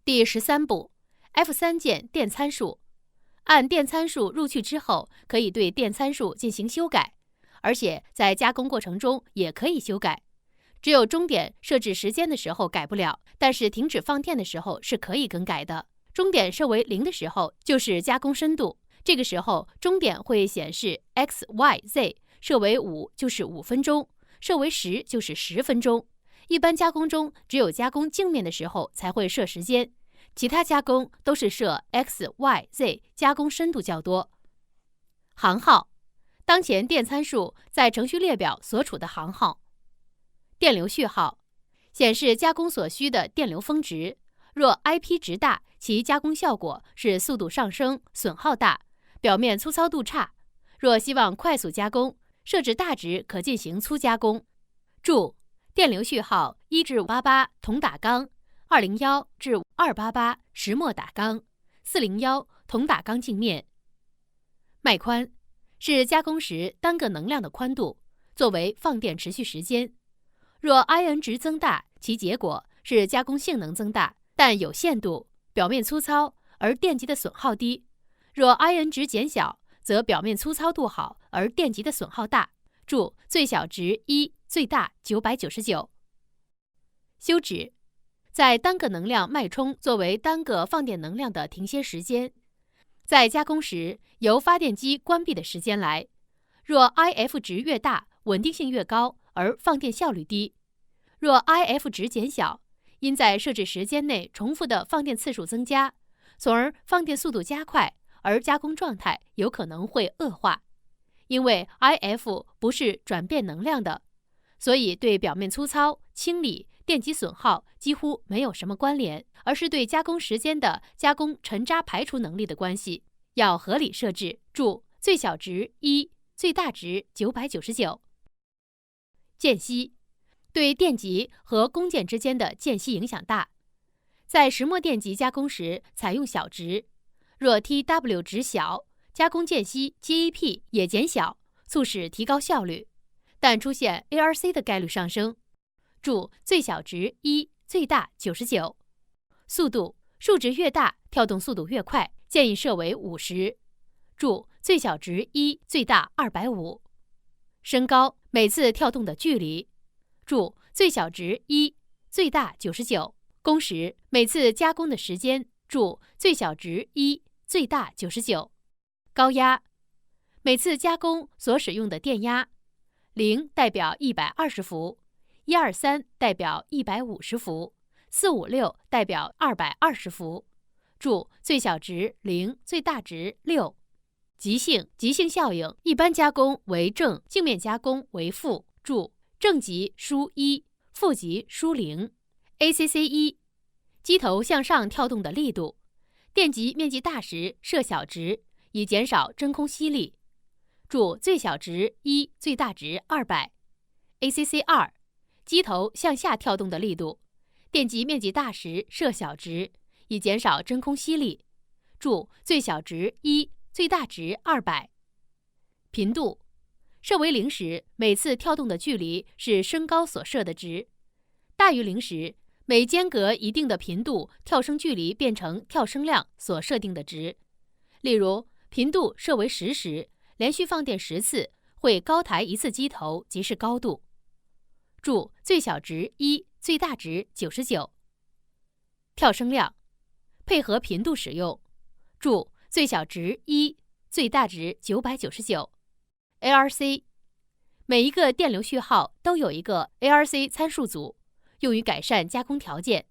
第13步 F3 键电参数。按电参数入去之后，可以对电参数进行修改，而且在加工过程中也可以修改。只有终点设置时间的时候改不了，但是停止放电的时候是可以更改的。终点设为0的时候就是加工深度，这个时候终点会显示 x、y、z， 设为5就是5分钟，设为10就是10分钟。一般加工中只有加工镜面的时候才会设时间，其他加工都是设 x、y、z， 加工深度较多。行号，当前电参数在程序列表所处的行号。电流序号，显示加工所需的电流峰值，若 IP 值大，其加工效果是速度上升，损耗大，表面粗糙度差。若希望快速加工，设置大值可进行粗加工。注：电流序号1至588铜打钢，201至288石墨打钢，401铜打钢镜面。脉宽是加工时单个能量的宽度，作为放电持续时间。若 IN 值增大，其结果是加工性能增大，但有限度，表面粗糙，而电极的损耗低。若 IN 值减小，则表面粗糙度好，而电极的损耗大。注：最小值1，最大999。休止，在单个能量脉冲作为单个放电能量的停歇时间，在加工时由发电机关闭的时间来。若 IF 值越大，稳定性越高，而放电效率低。若 IF 值减小，因在设置时间内重复的放电次数增加，从而放电速度加快，而加工状态有可能会恶化。因为 IF 不是转变能量的，所以对表面粗糙、清理、电极损耗几乎没有什么关联，而是对加工时间的加工沉渣排除能力的关系。要合理设置。注：最小值1，最大值999。间隙，对电极和工件之间的间隙影响大。在石墨电极加工时采用小值，若 TW 值小，加工间隙 GAP 也减小，促使提高效率，但出现 ARC 的概率上升。注：最小值1，最大99。速度，数值越大，跳动速度越快，建议设为50。注：最小值1，最大250。升高，每次跳动的距离。注：最小值1，最大99。工时，每次加工的时间。注：最小值1，最大99。高压，每次加工所使用的电压。0代表120伏，123代表150伏，456代表220伏。注：最小值0，最大值6。极性效应，一般加工为正，镜面加工为负。注：正极输1，负极输0。ACC1，机头向上跳动的力度。电极面积大时设小值，以减少真空吸力。注：最小值1，最大值200。ACC2，机头向下跳动的力度。电极面积大时设小值，以减少真空吸力。注：最小值1，最大值200。频度，设为0时，每次跳动的距离是升高所设的值；大于0时，每间隔一定的频度，跳升距离变成跳升量所设定的值。例如，频度设为10时，连续放电10次，会高抬一次机头，即是高度。注：最小值1，最大值99。跳升量，配合频度使用。注：最小值1，最大值999。ARC， 每一个电流序号都有一个 ARC 参数组，用于改善加工条件。